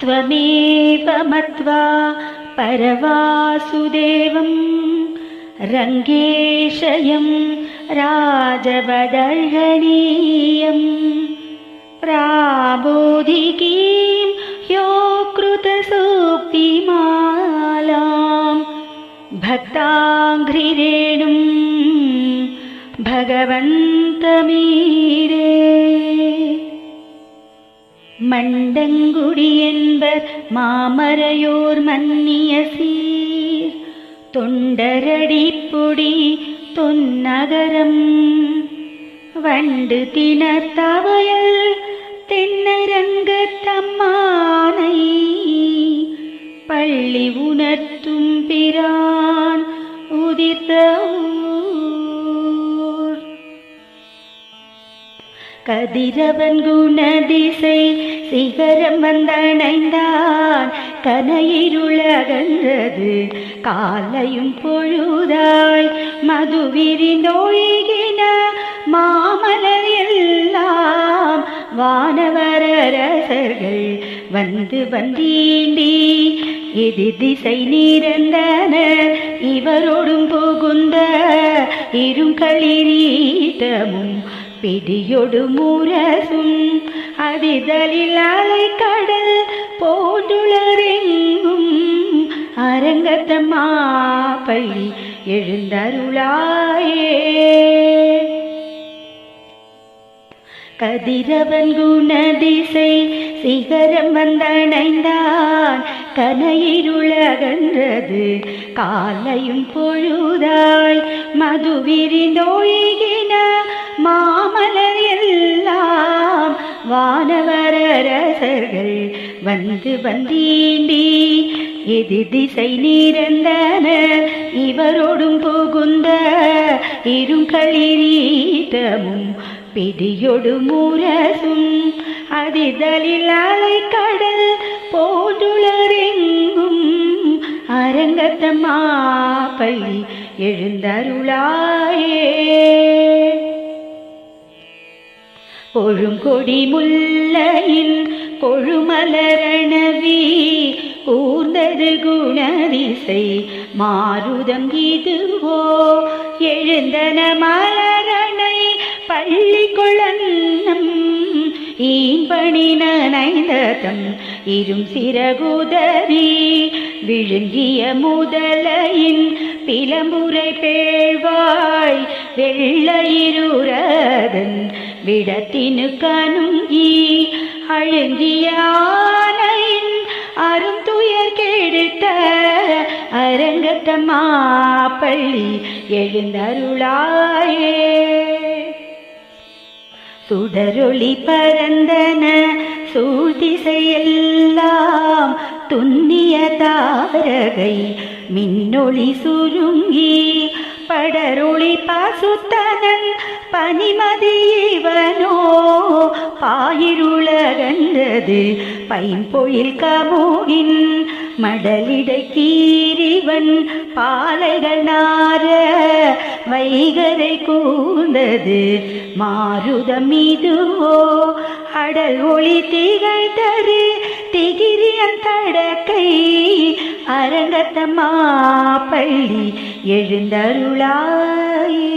त्वमेव मत्वा परवासुदेवं रङ्गेशयं राजवदर्हणीयं प्राबोधिकीं ह्यो कृतसूक्तिमालां भक्ताङ्घ्रिरेणुं भगवन्तमीरे மண்டங்குடி என்பர் மாமரையோர் மன்னிய சீர் தொண்டரடிப்பொடி தொன்னகரம் வண்டு திணத்தவயல் தென்னரங்கத்தம்மானை பள்ளி உணர்த்தும் பிரான் உதித்த கதிரவன் குணதிசை சிகரம் வந்தணைந்தான் கனையிருளகன்றது காலையும் பொழுதாய் மது விரிந்தொழுகின மாமலர் எல்லாம் வானவரரசர்கள் வந்து வந்தீண்டி எதிர் திசை நிறந்தனர் இவரோடும் புகுந்த இருங்களிரீட்டமும் பிடியொடு முரசும் அதிதலில் அலை கடல் போன்றுளரெங்கும் அரங்கத்தம்மா பள்ளி எழுந்தருளாயே. கதிரவன் குணதிசை சிகரம் வந்தணைந்தான் கனையிருளகன்றது காலையும் பொழுதாய் மது விரிந்தொழுகின மாமலர் எல்லாம் வானவரரசர்கள் வந்து வந்தீண்டி எதிர் திசை நிறந்தனர் இவரோடும் புகுந்த இருங்களிரீட்டமும் பிடியொடு முரசும் அதிதலில் அலை கடல் போன்றுளரெங்கும் அரங்கத்தம்மா பள்ளி எழுந்தருளாயே. கொழுங்கொடி முல்லையின் கொழுமலரணவி கூர்ந்தது குணதிசை மாருதம் இதுவோ எழுந்தன மலரணை பள்ளி கொளன்னம் ஈன்பணி நனைந்ததம் இரும் சிறகுதறி விழுங்கிய முதலையின் பிளம்புரை பேழ்வாய் வெள்ளையிருரதன் விடத்தினு கனுங்கி அழுங்கிய ஆனையின் அரும் துயர் கெடுத்த அரங்கத்தம்மா பள்ளி எழுந்தருளாயே. சுடரொளி பரந்தன சூழ்திசையெல்லாம் துன்னிய தாரகை மின்னொளி சுருங்கி படரொளி பாசுத்தனன் பனிமதி இவனோ பாயிருளகன்றது பைம்பொழில் கமுகின் மடலிடை கீரிவன் பாலைகள் நார வைகரை கூர்ந்தது மாருதம் இதுவோ அடல் ஒளி திகழ் தரு திகிரியன் தடக்கை அரங்கத்தம்மா பள்ளி எழுந்தருளாயே.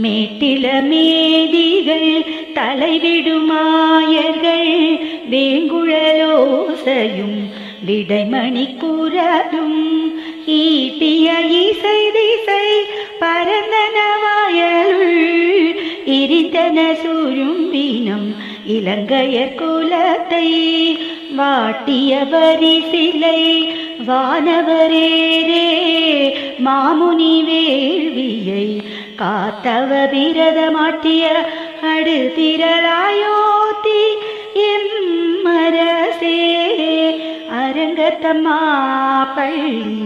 மேட்டில மேதிகள் தலைவிடுமாயர்கள் வேங்குழலோசையும் விடைமணி குரலும் ஈட்டிய இசை திசை பரந்தன வயலுள் இரிந்தன சுரும்பினம் இலங்கையர் குலத்தை வாட்டிய வரிசிலை வானவரேரே மாமுனி வேள்வியை காத்தவ விரதமாட்டிய அடுதிரளாயோத்தி எம்மரசே அரங்கத்தம்மா பள்ளி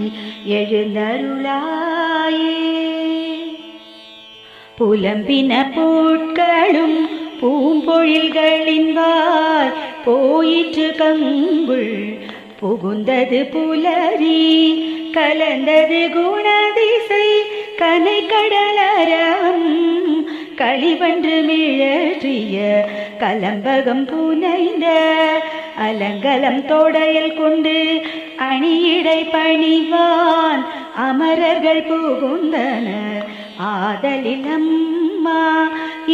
எழுந்தருளாயே. புலம்பின பூட்களும் பூம்பொழில்களின் வாய் போயிற்று கங்குள் புகுந்தது புலரி கலந்தது குணதிசை கனை கடலரம் களிவன்று மிழற்றிய கலம்பகம் புனைந்த அலங்கலம் தொடையில் கொண்டு அணியிடை பணிவான் அமரர்கள் புகுந்தனர் ஆதலில் அம்மா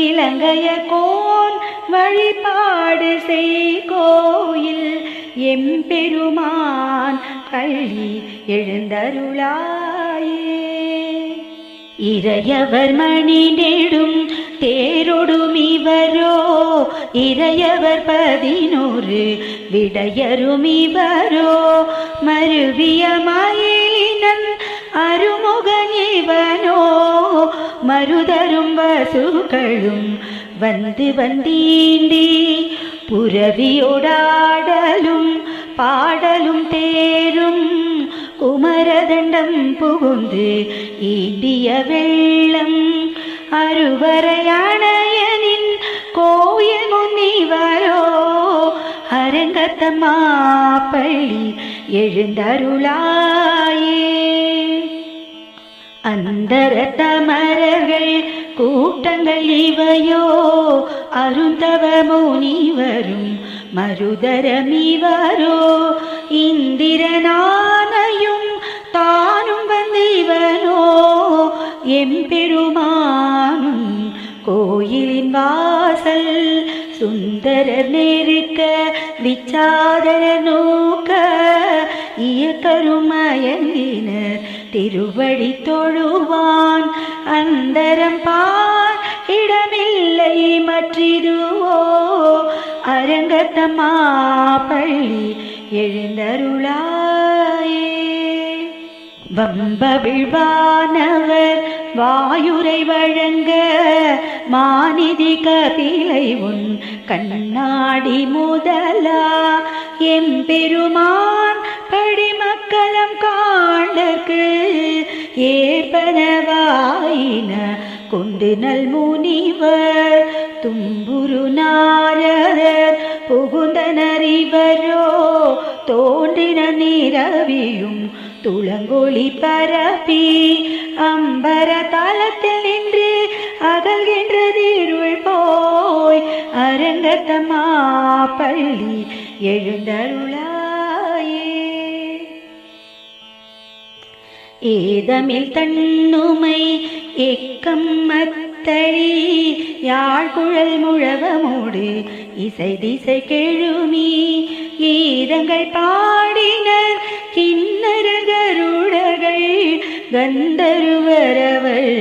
இலங்கைய கோன் வழிபாடு செய்கோயில் எம்பெருமான் பள்ளி எழுந்தருளாயே. இறையவர் மணி நெடும் தேரொடும் இவரோ இறையவர் 11 விடையரும் இவரோ மருவிய மயிலினன் அருமுகன் இவனோ மருதரும் வசுக்களும் வந்து வந்தீண்டி புரவியோடாடலும் பாடலும் தேரும் குமரதண்டம் புகுந்து ஈண்டிய வெள்ளம் அருவரையணையனின் கோயில் முன்னிவரோ அரங்கத்தம்மா பள்ளி எழுந்தருளாயே. அந்தர தமரர்கள் கூட்டங்கள் இவையோ அருந்தவ முனிவரும் மருதரமிவரோ இந்திரனானையும் தானும் வந்திவனோ எம்பெருமானும் கோயிலின் வாசல் சுந்தரர் நெருக்க விச்சாதர நோக்க இயக்கருமயங்கினர் திருவடி தொழுவான் அந்தரம் பார் இடமில்லை மற்றிதுவோ அரங்கத்தம்மா பள்ளி எழுந்தருளாயே. வம்பவிழ்வானவர் வாயுரை வழங்க மாநிதி கபிலை உன் கண்ணாடி முதலா எம்பெருமான் படிமக்களம் காண்டற்கு ஏற்பனவாயின கொண்டு நல் முனிவர் தும்புரு நாரதர் புகுந்தனர் இவரோ தோன்றின நிரவியும் துளங்கொளி பரப்பி அம்பர தலத்தில் நின்று அகல்கின்றது இருள் போய் அரங்கத்தம்மா பள்ளி எழுந்தருளாயே. ஏதமில் தன்னுமை எக்கம் மத்தழி யாழ்குழல் முழவமோடு இசை திசை கெழுமி கீதங்கள் பாடினர் கிண்ணறகருடர்கள் கந்தருவரவள்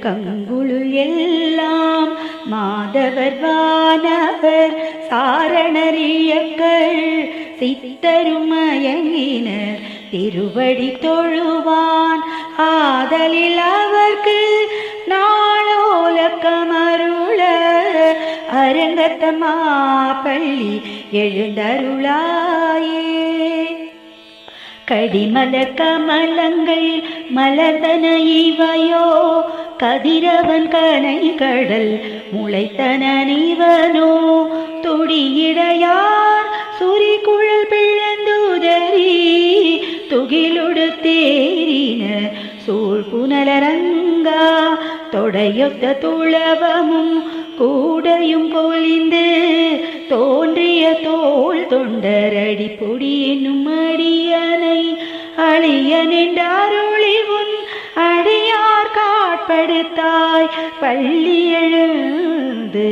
கங்குழு எல்லாம் மாதவர் வானவர் சாரணரியக்கள் சித்தருமயங்கினர் திருவடி தொழுவான் ஆதலில் அவர்க்கு நாளோலக்கமருள அரங்கத்தம்மா பள்ளி எழுந்தருளாயே. கடிமலர் கமலங்கள் மலர்தன இவையோ கதிரவன் கனை கடல் முளைத்தன இவனோ துடியிடையார் சுரி குழல் பிழந்துதறி துகிலுடு தேரின சூழ் புனலரங்கா தொடையொத்த துளவமும் கூடையும் பொலிந்து தோன்றிய தோள் தொண்டரடி பொடி என்னும் அடியனை அழியனென்றாருளி உன் அடியார் காட்படுத்தாய் பள்ளி எழுந்து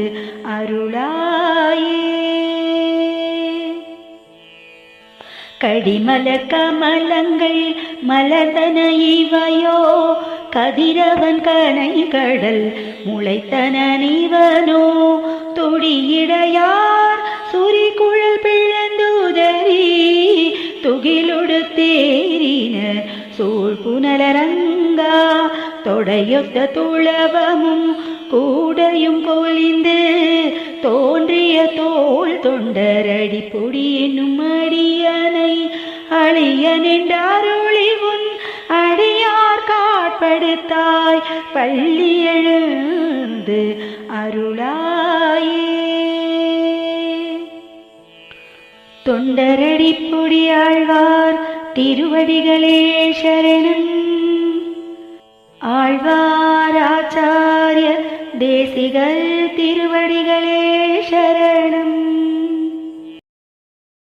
அருளாயே. கடிமலர் கமலங்கள் மலர்தன இவையோ கதிரவன் கனை கடல் முளைத்தன இவனோ துடியிடையார் சுரி குழல் பிழந்துதறி துகிலுடு தேரின சூழ் புனலரங்கா தொடையொத்த துளவமும் கூடையும் பொலிந்து தோன்றிய தோள் தொண்டரடி பொடி என்னும் அடியனை அழியனென்றாருளி உன் அடியார் காட்படுத்தாய் பள்ளி எழுந்து அருளாயே. தொண்டரடி பொடி ஆழ்வார் திருவடிகளே சரணம். ஆழ்வார் ஆச்சாரிய தேசிகள் திருவடிகளே சரணம்.